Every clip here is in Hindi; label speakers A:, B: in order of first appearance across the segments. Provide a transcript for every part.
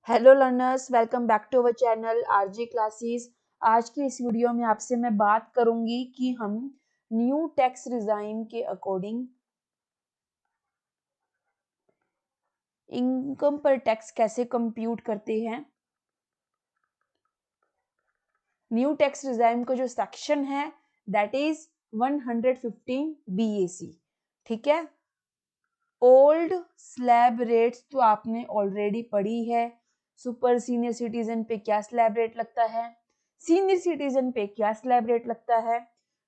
A: Hello learners, welcome back to our channel RG classes. आज की इस वीडियो में आपसे मैं बात करूंगी कि हम न्यू टैक्स रिजाइम के अकॉर्डिंग इनकम पर टैक्स कैसे कंप्यूट करते हैं। न्यू टैक्स रिजाइम का जो सेक्शन है दैट इज 115 BAC। ठीक है, ओल्ड स्लैब रेट्स तो आपने ऑलरेडी पढ़ी है। सुपर सीनियर सिटीजन पे क्या स्लैब रेट लगता है, सीनियर सिटीजन पे क्या स्लैब रेट लगता है।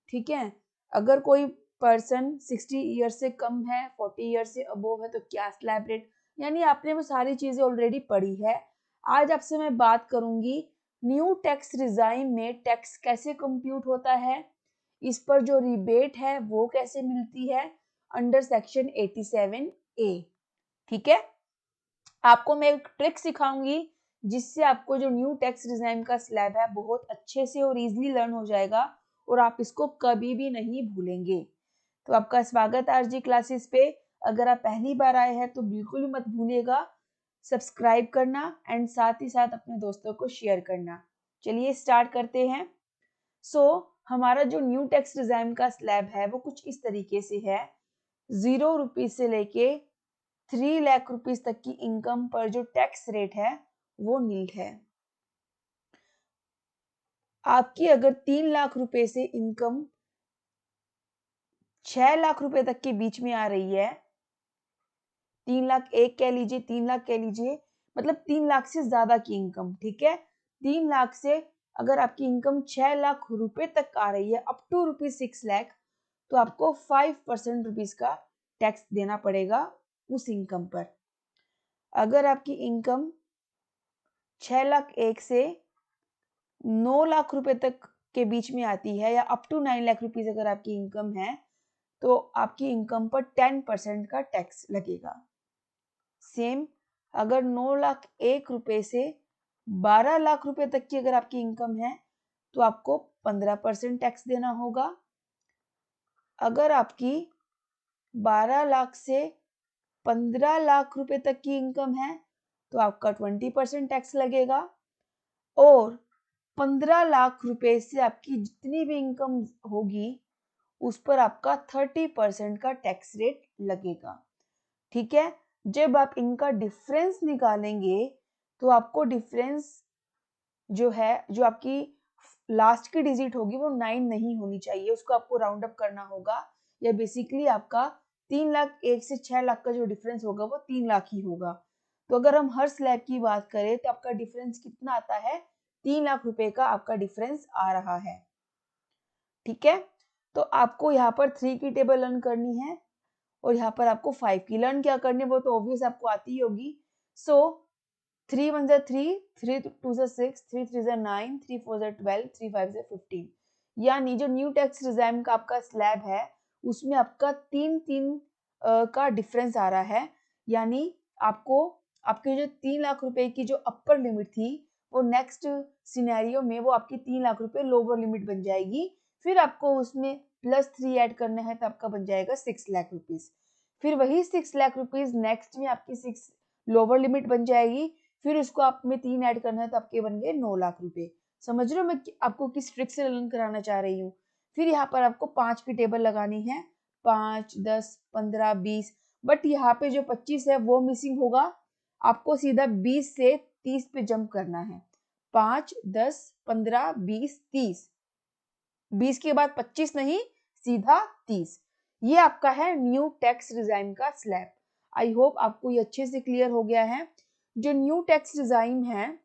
A: ठीक है, अगर कोई पर्सन 60 ईयर से कम है, 40 ईयर से अबोव है तो क्या स्लैब रेट, यानी आपने वो सारी चीजें ऑलरेडी पढ़ी है। आज आपसे मैं बात करूंगी न्यू टैक्स रिजाइम में टैक्स कैसे कंप्यूट होता है, इस पर जो रिबेट है वो कैसे मिलती है अंडर सेक्शन 87A। ठीक है, आपको मैं एक ट्रिक सिखाऊंगी जिससे आपको जो न्यू टैक्स रिजाइम का स्लैब है बहुत अच्छे से और इजीली लर्न हो जाएगा और आप इसको कभी भी नहीं भूलेंगे। तो आपका स्वागत है आरजी क्लासेस पे। अगर आप पहली बार आए हैं तो बिल्कुल भी मत भूलिएगा सब्सक्राइब करना एंड साथ ही साथ अपने दोस्तों को शेयर करना। चलिए स्टार्ट करते हैं। हमारा जो न्यू टैक्स रिजाइम का स्लैब है वो कुछ इस तरीके से है। 0 रुपीज से लेके 3 लाख रुपीज तक की इनकम पर जो टैक्स रेट है वो नील है। आपकी अगर 3 लाख रुपए से इनकम 6 लाख रुपए तक के बीच में आ रही है, 3 लाख एक कह लीजिए, 3 लाख कह लीजिए, मतलब 3 लाख से ज्यादा की इनकम। ठीक है, 3 लाख से अगर आपकी इनकम 6 लाख रुपए तक आ रही है अप टू ₹6 लाख, तो आपको 5% रुपीज का टैक्स देना पड़ेगा उस इनकम पर। अगर आपकी इनकम 6 लाख एक से 9 लाख रुपए तक के बीच में आती है या अप टू 9 लाख रुपीज अगर आपकी इनकम है तो आपकी इनकम पर 10% का टैक्स लगेगा। सेम अगर 9 लाख एक रुपए से 12 लाख रुपए तक की अगर आपकी इनकम है तो आपको 15% टैक्स देना होगा। अगर आपकी 12 लाख से 15 लाख रुपए तक की इनकम है तो आपका 20% टैक्स लगेगा। और 15 लाख रुपए से आपकी जितनी भी इनकम होगी उस पर आपका 30% का टैक्स रेट लगेगा। ठीक है, जब आप इनका डिफरेंस निकालेंगे तो आपको डिफरेंस जो है, जो आपकी लास्ट की डिजिट होगी वो 9 नहीं होनी चाहिए, उसको आपको राउंड अप करना होगा। या बेसिकली आपका 3 लाख एक से 6 लाख का जो डिफरेंस होगा वो 3 लाख ही होगा। तो अगर हम हर स्लैब की बात करें तो आपका डिफरेंस कितना आता है, 3 लाख रुपए का आपका डिफरेंस आ रहा है। ठीक है, तो आपको यहाँ पर 3 की टेबल लर्न करनी है और यहाँ पर आपको 5 की लर्न क्या करनी है वो तो ऑब्वियस आपको आती ही होगी। 3 1 3, 3 2 6, 3 3 9, 3 4 12, 3 5 15। यानी जो न्यू टैक्स रिजाइम का आपका स्लैब है उसमें आपका 3 का डिफरेंस आ रहा है। यानी आपको आपके जो 3 लाख रुपए की जो अपर लिमिट थी वो नेक्स्ट सिनेरियो में वो आपकी 3 लाख रुपए लोअर लिमिट बन जाएगी। फिर आपको उसमें +3 ऐड करना है तो आपका बन जाएगा 6 लाख रुपीज। फिर वही 6 लाख रुपीज नेक्स्ट में आपकी 6 लोअर लिमिट बन जाएगी। फिर उसको आप में 3 ऐड करना है तो आपके बन गए 9 लाख रुपए। समझ रहे हो मैं आपको किस ट्रिक से लर्न कराना चाह रही हूँ। फिर यहाँ पर आपको 5 की टेबल लगानी है, 5 10 15 20, बट यहाँ पे जो 25 है वो मिसिंग होगा। आपको सीधा 20 से 30 पे जंप करना है। 5 10 15 20 30, 20 के बाद 25 नहीं, सीधा 30। ये आपका है न्यू टैक्स रिजाइम का स्लैब। आई होप आपको ये अच्छे से क्लियर हो गया है। जो न्यू टैक्स रिजाइम है,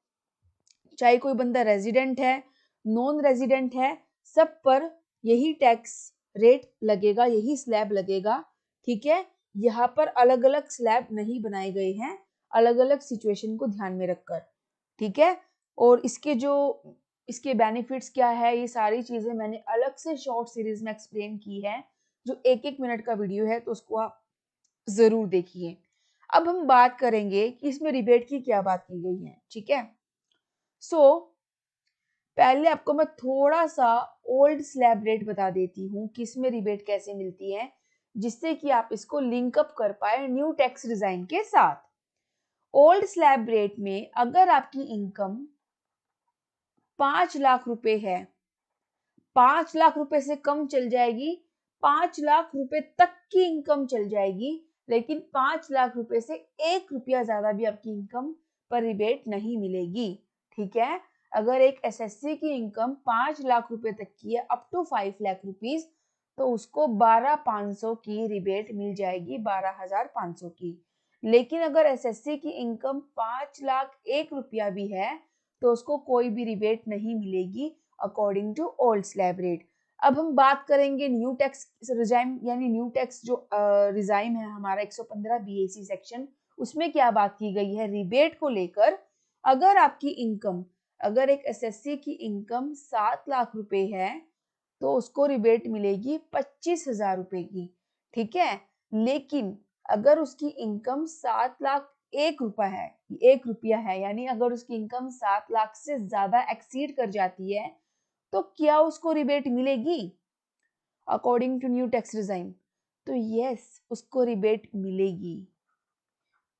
A: चाहे कोई बंदा रेजिडेंट है नॉन रेजिडेंट है, सब पर यही टैक्स रेट लगेगा, यही स्लैब लगेगा। ठीक है, यहाँ पर अलग अलग स्लैब नहीं बनाए गए हैं, अलग अलग सिचुएशन को ध्यान में रखकर। ठीक है, और इसके बेनिफिट्स क्या है ये सारी चीजें मैंने अलग से शॉर्ट सीरीज में एक्सप्लेन की है, जो 1-1 मिनट का वीडियो है तो उसको आप जरूर देखिए। अब हम बात करेंगे कि इसमें रिबेट की क्या बात की गई है। ठीक है, पहले आपको मैं थोड़ा सा ओल्ड स्लैब रेट बता देती हूँ कि इसमें रिबेट कैसे मिलती है, जिससे कि आप इसको लिंक अप कर पाए न्यू टैक्स रिजाइम के साथ। ओल्ड स्लैब रेट में अगर आपकी इनकम 5 लाख रुपए है, 5 लाख रुपए से कम चल जाएगी, 5 लाख रुपए तक की इनकम चल जाएगी, लेकिन 5 लाख रुपए से 1 रुपया ज्यादा भी आपकी इनकम पर रिबेट नहीं मिलेगी। ठीक है, अगर एक एसएससी की इनकम 5 लाख रुपए तक की है, अप टू 5 लाख रुपीज, तो उसको 12,500 की रिबेट मिल जाएगी, 12,500 की। लेकिन अगर एसएससी की इनकम 5 लाख 1 रुपया भी है, तो उसको कोई भी रिबेट नहीं मिलेगी according to old slab rate. अब हम बात करेंगे न्यू टैक्स रिजाइम, यानी न्यू टैक्स जो रिजाइम है हमारा 115 बीएसी सेक्शन, उसमें क्या बात की गई है रिबेट को लेकर। अगर आपकी इनकम, अगर एक एसएससी की इनकम 7 लाख रुपए है, तो उसको रिबेट मिलेगी 25,000 रुपए की। ठीक है, लेकिन अगर उसकी इनकम 7 लाख 1 रुपया है, 1 रुपया है, यानी अगर उसकी इनकम 7 लाख से ज्यादा एक्सीड कर जाती है, तो क्या उसको रिबेट मिलेगी according to new tax regime? तो यस, उसको रिबेट मिलेगी,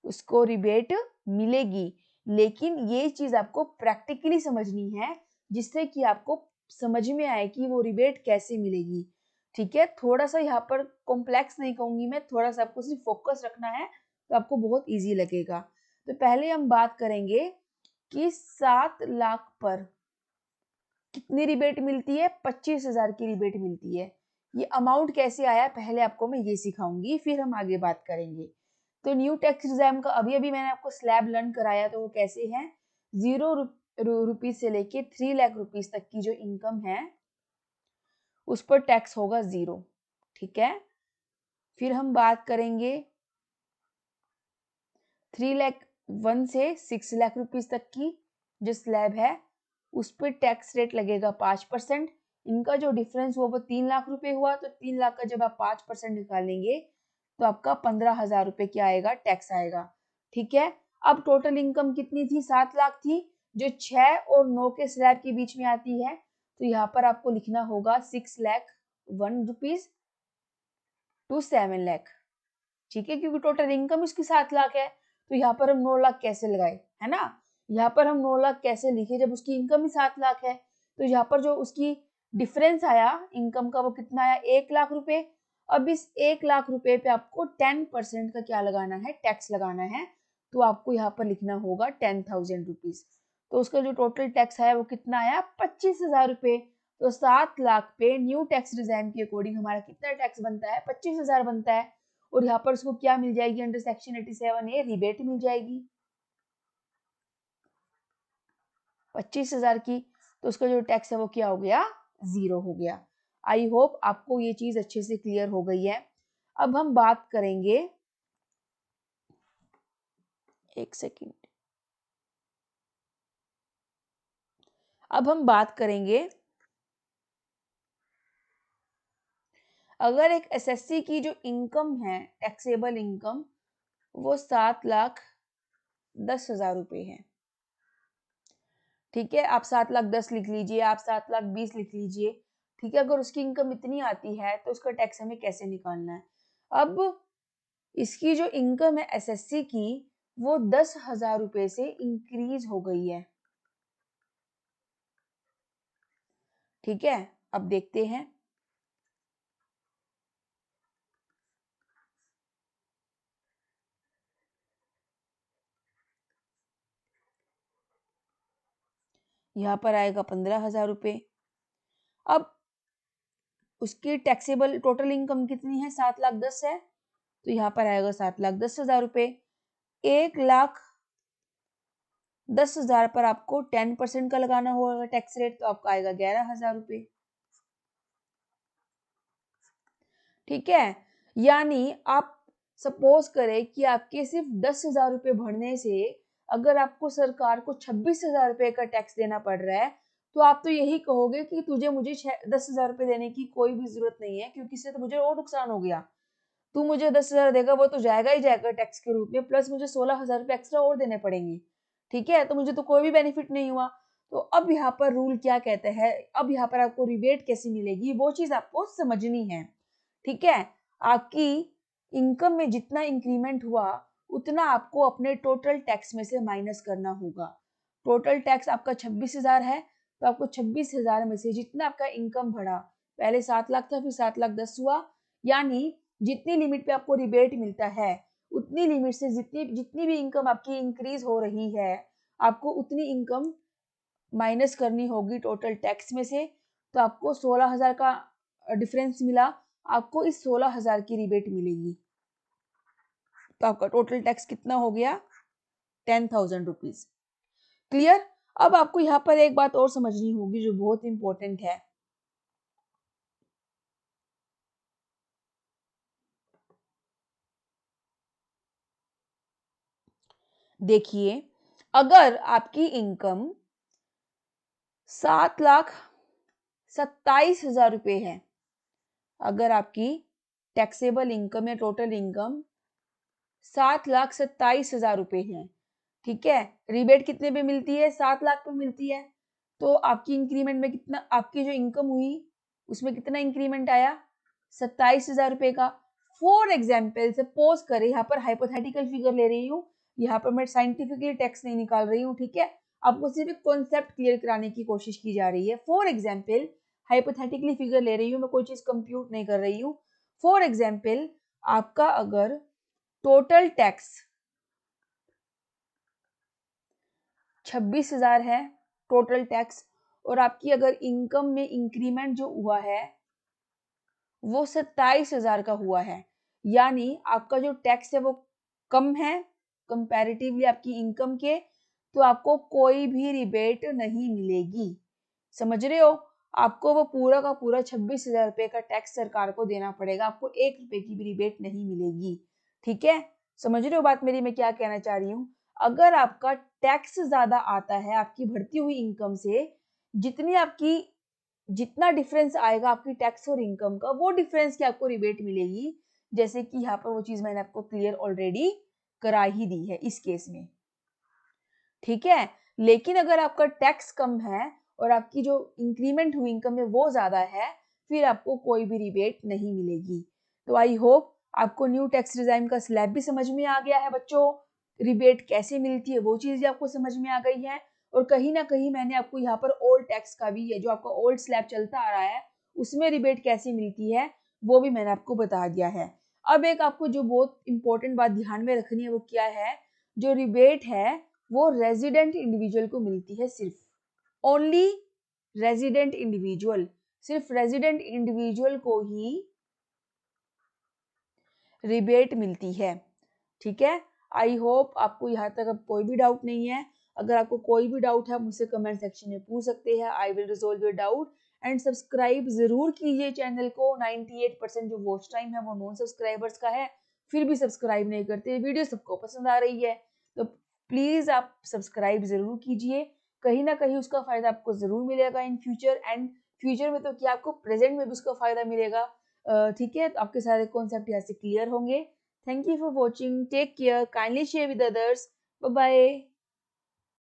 A: उसको रिबेट मिलेगी। लेकिन ये चीज आपको प्रैक्टिकली समझनी है, जिससे कि आपको समझ में आए कि वो रिबेट कैसे मिलेगी। ठीक है, थोड़ा सा यहाँ पर कॉम्प्लेक्स नहीं कहूंगी मैं, थोड़ा सा आपको सिर्फ फोकस रखना है, तो आपको बहुत इजी लगेगा। तो पहले हम बात करेंगे कि 7 लाख पर कितनी रिबेट मिलती है, 25,000 की रिबेट मिलती है। ये अमाउंट कैसे आया पहले आपको मैं ये सिखाऊंगी, फिर हम आगे बात करेंगे। तो न्यू टैक्स रिजाइम का अभी अभी मैंने आपको स्लैब लर्न कराया, तो वो कैसे है, 0 रुपीज से लेके 3 लाख रुपीज तक की जो इनकम है उस पर टैक्स होगा 0। ठीक है, फिर हम बात करेंगे 3 लाख 1 से 6 लाख रुपीज तक की जो स्लैब है, उस पर टैक्स रेट लगेगा 5%। इनका जो डिफरेंस हुआ वो 3 लाख रुपए हुआ, तो 3 लाख का जब आप 5% निकालेंगे तो आपका 15,000 रुपए क्या आएगा, टैक्स आएगा। ठीक है, अब टोटल इनकम कितनी थी, 7 लाख थी, जो 6 और 9 के स्लैब के बीच में आती है, तो यहाँ पर आपको लिखना होगा 6 लाख 1 रुपीज टू 7 लाख। ठीक है, क्योंकि टोटल इनकम उसकी 7 लाख है, तो यहाँ पर हम 9 लाख कैसे लगाए, है ना, यहाँ पर हम 9 लाख कैसे लिखे जब उसकी इनकम ही 7 लाख है। तो यहाँ पर जो उसकी डिफरेंस आया इनकम का वो कितना आया, 1 लाख रुपए। अब इस 1 लाख रुपए पे आपको 10% का क्या लगाना है, टैक्स लगाना है, तो आपको यहाँ पर लिखना होगा 10,000 रुपीज। तो उसका जो टोटल टैक्स आया वो कितना आया, 25,000 रुपए। तो 7 लाख पे न्यू टैक्स रिजाइम के अकॉर्डिंग हमारा कितना टैक्स बनता है, 25,000 बनता है। और यहाँ पर उसको क्या मिल जाएगी, अंडर सेक्शन 87A रिबेट मिल जाएगी 25,000 की। तो उसका जो टैक्स है वो क्या हो गया, 0 हो गया। आई होप आपको ये चीज अच्छे से क्लियर हो गई है। अब हम बात करेंगे, एक सेकेंड, अब हम बात करेंगे अगर एक एसएससी की जो इनकम है, टैक्सेबल इनकम, वो 7 लाख 10,000 रुपए है। ठीक है, आप 7 लाख 10 लिख लीजिए, आप 7 लाख 20 लिख लीजिए। ठीक है, अगर उसकी इनकम इतनी आती है तो उसका टैक्स हमें कैसे निकालना है। अब इसकी जो इनकम है एसएससी की, वो 10,000 रुपए से इंक्रीज हो गई है। ठीक है, अब देखते हैं, यहाँ पर आएगा 15,000 रुपए। अब उसकी टैक्सेबल टोटल इनकम कितनी है, 7 लाख 10 है, तो यहाँ पर आएगा 7 लाख 10,000 रुपए। 1 लाख 10,000 पर आपको 10% का लगाना होगा टैक्स रेट, तो आपका आएगा 11,000 रुपए। ठीक है, यानी आप सपोज करें कि आपके सिर्फ 10,000 रुपए भरने से अगर आपको सरकार को 26,000 रुपए का टैक्स देना पड़ रहा है, तो आप तो यही कहोगे कि तुझे मुझे 10,000 रुपए देने की कोई भी जरूरत नहीं है, क्योंकि इससे तो मुझे और नुकसान हो गया। तू मुझे 10,000 देगा वो तो जाएगा ही जाएगा टैक्स के रूप में, प्लस मुझे 16,000 रुपए एक्स्ट्रा और देने पड़ेंगे। ठीक है, तो मुझे तो कोई भी बेनिफिट नहीं हुआ। तो अब यहाँ पर रूल क्या कहता है, अब यहाँ पर आपको रिबेट कैसे मिलेगी वो चीज आपको समझनी है। ठीक है, आपकी इनकम में जितना इंक्रीमेंट हुआ उतना आपको अपने टोटल टैक्स में से माइनस करना होगा। टोटल टैक्स आपका 26,000 है, तो आपको 26,000 में से जितना आपका इनकम बढ़ा, पहले 7 लाख था फिर 7,10,000 हुआ, यानी जितनी लिमिट पे आपको रिबेट मिलता है उतनी लिमिट से जितनी भी इनकम आपकी इंक्रीज हो रही है, आपको उतनी इनकम माइनस करनी होगी टोटल टैक्स में से। तो आपको 16,000 का डिफरेंस मिला, आपको इस 16,000 की रिबेट मिलेगी। तो आपका टोटल टैक्स कितना हो गया? 10,000 रुपीज। क्लियर? अब आपको यहाँ पर एक बात और समझनी होगी जो बहुत इंपॉर्टेंट है। देखिए, अगर आपकी इनकम 7,27,000 रुपए है, अगर आपकी टैक्सेबल इनकम या टोटल इनकम 7,27,000 रुपए है, ठीक है, रिबेट कितने पे मिलती है? 7 लाख पे मिलती है। तो आपकी इंक्रीमेंट में कितना, आपकी जो इनकम हुई उसमें कितना इंक्रीमेंट आया? 27,000 रुपए का। फॉर एग्जाम्पल सपोज करें, यहाँ पर हाइपोथेटिकल फिगर ले रही हूँ, यहाँ पर मैं साइंटिफिकली टैक्स नहीं निकाल रही हूँ, ठीक है, आपको सिर्फ एक कॉन्सेप्ट क्लियर कराने की कोशिश की जा रही है। फॉर एग्जाम्पल हाइपोथेटिकली फिगर ले रही हूँ, मैं कोई चीज कंप्यूट नहीं कर रही हूँ। फॉर एग्जाम्पल आपका अगर टोटल टैक्स 26,000 है टोटल टैक्स, और आपकी अगर इनकम में इंक्रीमेंट जो हुआ है वो 27,000 का हुआ है, यानी आपका जो टैक्स है वो कम है कंपैरेटिवली आपकी इनकम के, तो आपको कोई भी रिबेट नहीं मिलेगी। समझ रहे हो? आपको वो पूरा का पूरा 26,000 रुपए का टैक्स सरकार को देना पड़ेगा, आपको 1 रुपए की भी रिबेट नहीं मिलेगी। ठीक है, समझ रहे हो बात मेरी, मैं क्या कहना चाह रही हूँ? अगर आपका टैक्स ज्यादा आता है आपकी बढ़ती हुई इनकम से, जितनी आपकी जितना डिफरेंस आएगा आपकी टैक्स और इनकम का, वो डिफरेंस की आपको रिबेट मिलेगी। जैसे कि यहाँ पर वो चीज मैंने आपको क्लियर ऑलरेडी करा ही दी है इस केस में। ठीक है, लेकिन अगर आपका टैक्स कम है और आपकी जो इंक्रीमेंट हुई इनकम में वो ज्यादा है, फिर आपको कोई भी रिबेट नहीं मिलेगी। तो आई होप आपको न्यू टैक्स रिजाइम का स्लैब भी समझ में आ गया है बच्चों, रिबेट कैसे मिलती है वो चीज भी आपको समझ में आ गई है, और कहीं ना कहीं मैंने आपको यहाँ पर ओल्ड टैक्स का भी, ये जो आपका ओल्ड स्लैब चलता आ रहा है उसमें रिबेट कैसे मिलती है वो भी मैंने आपको बता दिया है। अब एक आपको जो बहुत इंपॉर्टेंट बात ध्यान में रखनी है वो क्या है, जो रिबेट है वो रेजिडेंट इंडिविजुअल को मिलती है, सिर्फ ओनली रेजिडेंट इंडिविजुअल, सिर्फ रेजिडेंट इंडिविजुअल को ही रिबेट मिलती है। ठीक है, आई होप आपको यहाँ तक अब कोई भी डाउट नहीं है। अगर आपको कोई भी डाउट है आप मुझसे कमेंट सेक्शन में पूछ सकते हैं, I will resolve your doubt. And subscribe जरूर कीजिए चैनल को। 98% जो वॉच टाइम है वो नॉन सब्सक्राइबर्स का है, फिर भी सब्सक्राइब नहीं करते। वीडियो सबको पसंद आ रही है तो प्लीज आप सब्सक्राइब जरूर कीजिए, कहीं ना कहीं उसका फायदा आपको जरूर मिलेगा इन फ्यूचर, एंड फ्यूचर में तो क्या आपको प्रेजेंट में भी उसका फायदा मिलेगा। ठीक है, तो आपके सारे कॉन्सेप्ट यहाँ से क्लियर होंगे। Thank you for watching. Take care. Kindly share with others. Bye bye.